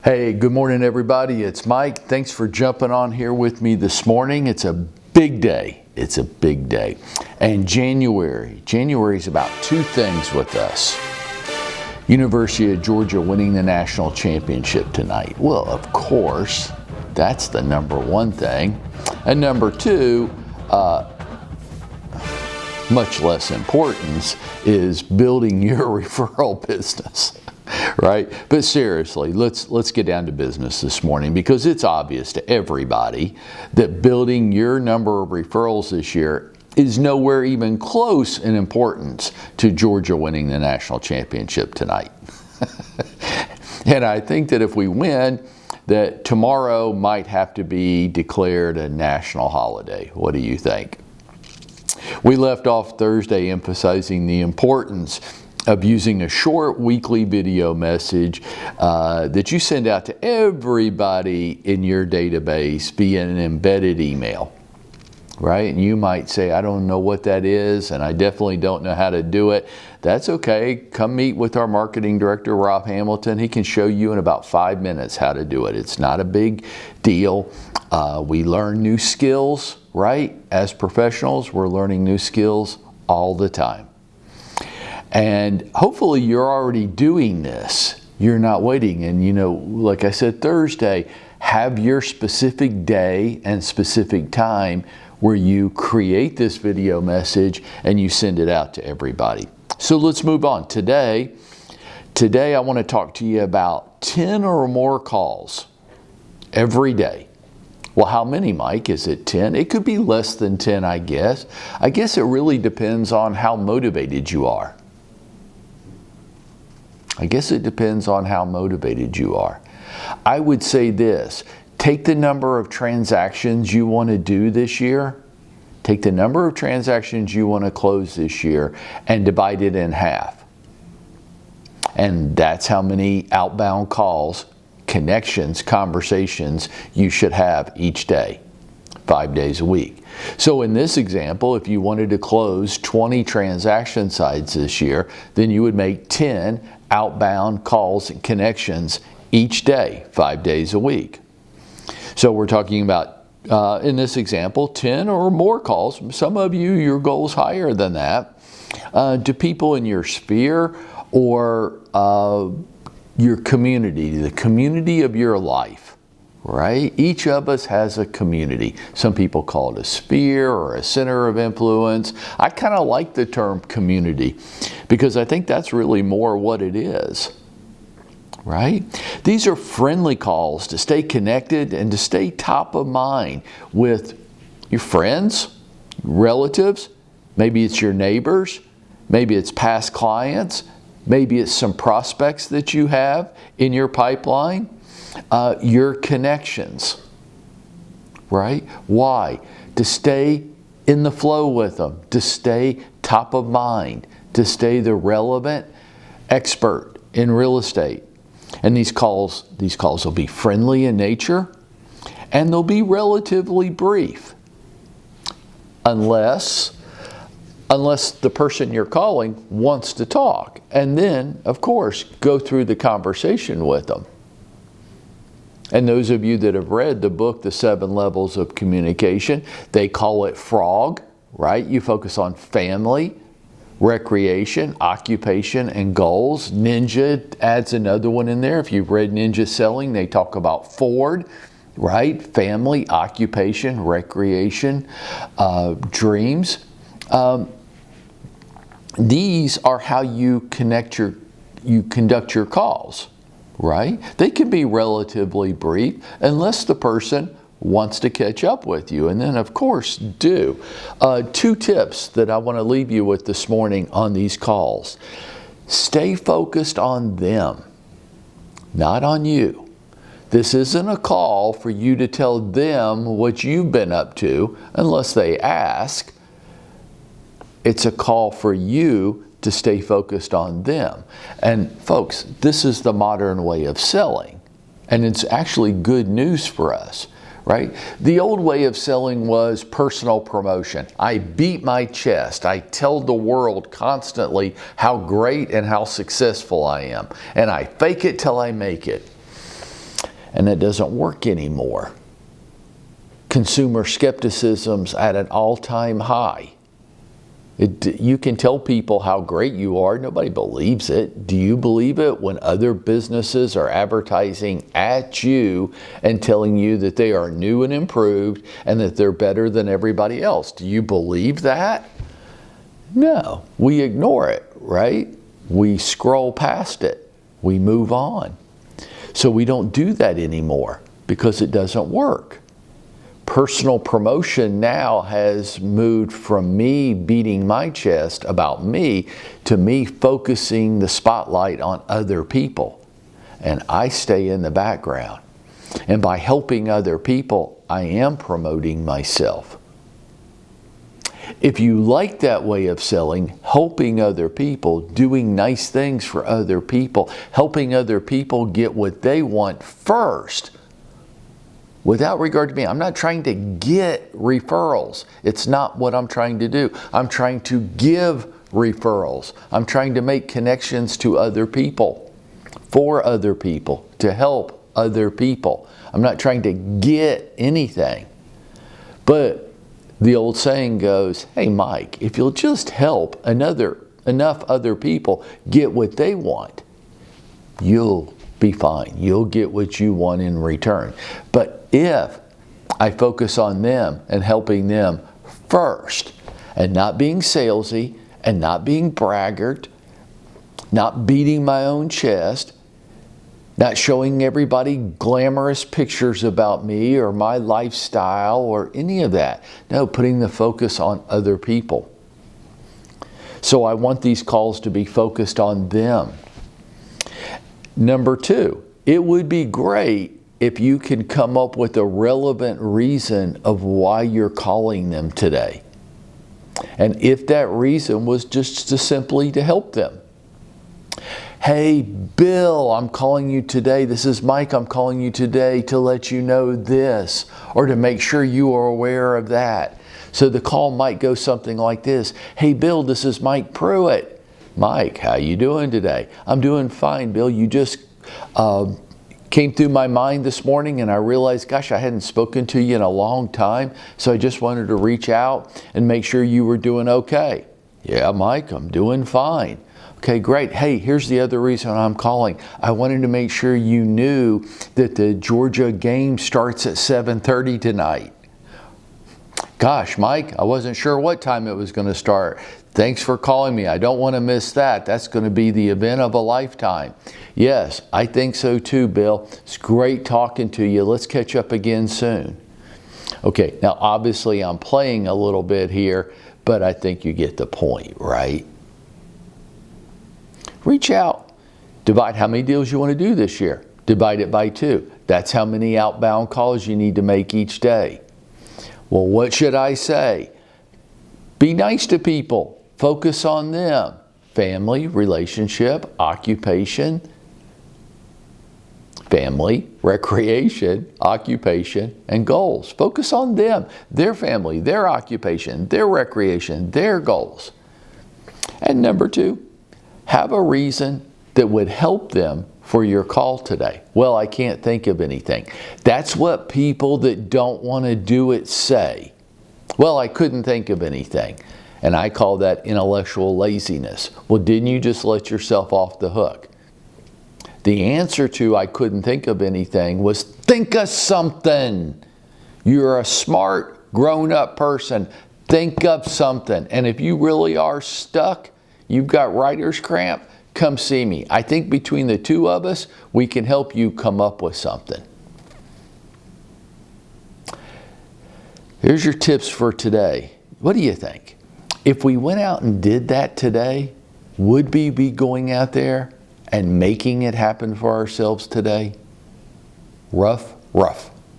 Hey, good morning everybody. It's Mike. Thanks for jumping on here with me this morning. It's a big day. It's a big day. And January is about two things with us. University of Georgia winning the national championship tonight. Well, of course, that's the number one thing. And number two, much less importance, is building your referral business. Right? But seriously, let's get down to business this morning, because it's obvious to everybody that building your number of referrals this year is nowhere even close in importance to Georgia winning the national championship tonight. And I think that if we win, that tomorrow might have to be declared a national holiday. What do you think? We left off Thursday emphasizing the importance of using a short weekly video message that you send out to everybody in your database via an embedded email, right? And you might say, I don't know what that is, and I definitely don't know how to do it. That's okay. Come meet with our marketing director, Rob Hamilton. He can show you in about 5 minutes how to do it. It's not a big deal. We learn new skills, right? As professionals, we're learning new skills all the time. And hopefully you're already doing this. You're not waiting. And like I said Thursday, have your specific day and specific time where you create this video message and you send it out to everybody. So let's move on. Today I want to talk to you about 10 or more calls every day. Well, how many, Mike? Is it 10? It could be less than 10, I guess. I guess it really depends on how motivated you are. I guess it depends on how motivated you are. I would say this: take the number of transactions you want to do this year, take the number of transactions you want to close this year, and divide it in half. And that's how many outbound calls, connections, conversations you should have each day, 5 days a week. So in this example, if you wanted to close 20 transaction sides this year, then you would make 10 outbound calls and connections each day, 5 days a week. So we're talking about, in this example, 10 or more calls. Some of you, your goal's higher than that, to people in your sphere or your community, the community of your life, right? Each of us has a community. Some people call it a sphere or a center of influence. I kind of like the term community because I think that's really more what it is, right? These are friendly calls to stay connected and to stay top of mind with your friends, relatives, maybe it's your neighbors, maybe it's past clients, maybe it's some prospects that you have in your pipeline. Your connections, right? Why? To stay in the flow with them, to stay top of mind, to stay the relevant expert in real estate. And these calls will be friendly in nature, and they'll be relatively brief, unless the person you're calling wants to talk. And then, of course, go through the conversation with them. And those of you that have read the book, The 7 Levels of Communication, they call it FROG, right? You focus on family, recreation, occupation, and goals. Ninja adds another one in there. If you've read Ninja Selling, they talk about FORD, right? Family, occupation, recreation, dreams. These are how you conduct your calls. Right? They can be relatively brief unless the person wants to catch up with you. And then, of course, do. 2 tips that I want to leave you with this morning on these calls. Stay focused on them, not on you. This isn't a call for you to tell them what you've been up to unless they ask. It's a call for you to stay focused on them. And folks, this is the modern way of selling. And it's actually good news for us, right? The old way of selling was personal promotion. I beat my chest. I tell the world constantly how great and how successful I am. And I fake it till I make it. and it doesn't work anymore. Consumer skepticism's at an all-time high. You can tell people how great you are. Nobody believes it. Do you believe it when other businesses are advertising at you and telling you that they are new and improved and that they're better than everybody else? Do you believe that? No. We ignore it, right? We scroll past it. We move on. So we don't do that anymore because it doesn't work. Personal promotion now has moved from me beating my chest about me to me focusing the spotlight on other people. And I stay in the background. And by helping other people, I am promoting myself. If you like that way of selling, helping other people, doing nice things for other people, helping other people get what they want first, without regard to me. I'm not trying to get referrals. It's not what I'm trying to do. I'm trying to give referrals. I'm trying to make connections to other people, for other people, to help other people. I'm not trying to get anything. But the old saying goes, hey Mike, if you'll just help enough other people get what they want, you'll be fine. You'll get what you want in return. But if I focus on them and helping them first, and not being salesy, and not being braggart, not beating my own chest, not showing everybody glamorous pictures about me or my lifestyle or any of that. No, putting the focus on other people. So I want these calls to be focused on them. Number two, it would be great if you could come up with a relevant reason of why you're calling them today. And if that reason was just simply to help them. Hey, Bill, I'm calling you today. This is Mike. I'm calling you today to let you know this, or to make sure you are aware of that. So the call might go something like this. Hey, Bill, this is Mike Prewett. Mike, how you doing today? I'm doing fine, Bill. You just came through my mind this morning and I realized, gosh, I hadn't spoken to you in a long time. So I just wanted to reach out and make sure you were doing okay. Yeah, Mike, I'm doing fine. Okay, great. Hey, here's the other reason I'm calling. I wanted to make sure you knew that the Georgia game starts at 7:30 tonight. Gosh, Mike, I wasn't sure what time it was going to start. Thanks for calling me. I don't want to miss that. That's going to be the event of a lifetime. Yes, I think so too, Bill. It's great talking to you. Let's catch up again soon. Okay, now obviously I'm playing a little bit here, but I think you get the point, right? Reach out. Divide how many deals you want to do this year. Divide it by 2. That's how many outbound calls you need to make each day. Well, what should I say? Be nice to people. Focus on them. Family, relationship, occupation, family, recreation, occupation, and goals. Focus on them, their family, their occupation, their recreation, their goals. And number 2, have a reason that would help them for your call today. Well, I can't think of anything. That's what people that don't want to do it say. Well, I couldn't think of anything. And I call that intellectual laziness. Well, didn't you just let yourself off the hook? The answer to I couldn't think of anything was think of something. You're a smart, grown-up person. Think of something. And if you really are stuck, you've got writer's cramp, come see me. I think between the two of us, we can help you come up with something. Here's your tips for today. What do you think? If we went out and did that today, would we be going out there and making it happen for ourselves today? Rough, rough.